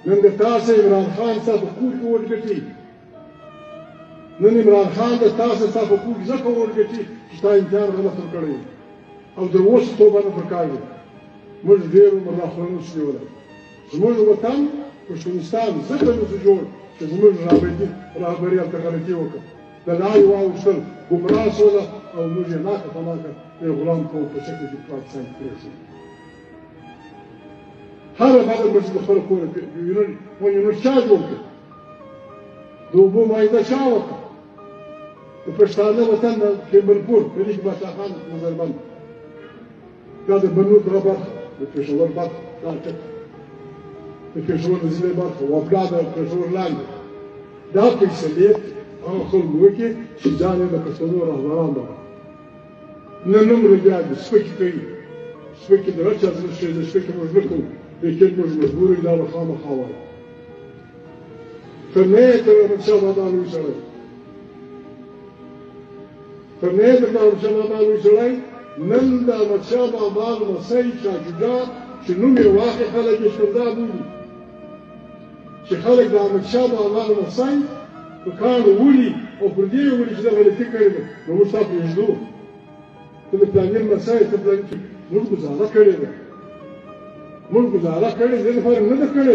نن د تاسو عمران خان صاحب په کور کې ورګټي، نن عمران خان د تاسو صاحب په کور کې ځکه ورګټي چې تا امتحان غلط ورکړی او د اوس توبه نه پکار دی. موږ ډېر عمر راخوړنو شو نیولی. زموږ وطن پښتونستان ځکه نسو جوړ چې زموږ رهبري هلته غلطي وکړه، د لارې واوښتل، ګمراه شوله او موږ یې ناکه په ناکه د غلام قوم په شکل کې پاکستان کې پرېښود. هره بده موږ د خپله کوره یونټ چا جوړ کړ؟ د اوبو معاهده چا وکړه؟ د پښتانه وطن د کیمبلپور فرید باچا خان نظربند، دا د بنو دغه برخه د پېښور برخه، دا ټک د پېښور د ضلع برخه، وفلا د پېښور لاندې، دا فیصلې هغه خلکو وکړي چې ځان یې د پښتنو رهبران دغه نن هم بیا د سپکې کوي، سپکې د هر چا ارزښت دی، د سپکې موږ نه کوو، لیکن موږ مجبور یو دا به خامخا وایو. فرنیه تر احمدشاه بابا لوی سړی، فرنیه تر احمدشاه بابا لوی سړی، نن د احمدشاه بابا لمسی شاه شجاع چې نوم یې واخلي خلک یې شهدا بولي، چې خلک د احمدشاه بابا لمسی په کاڼو ولي او پر دې ولي چې دا غلطي کړې ده، نو موږ تا پرېږدو. ته د پلاني لمسی ته پلان موږ ګزاره کړې ده، موږ ګزاره کړې دې لپاره نه ده کړې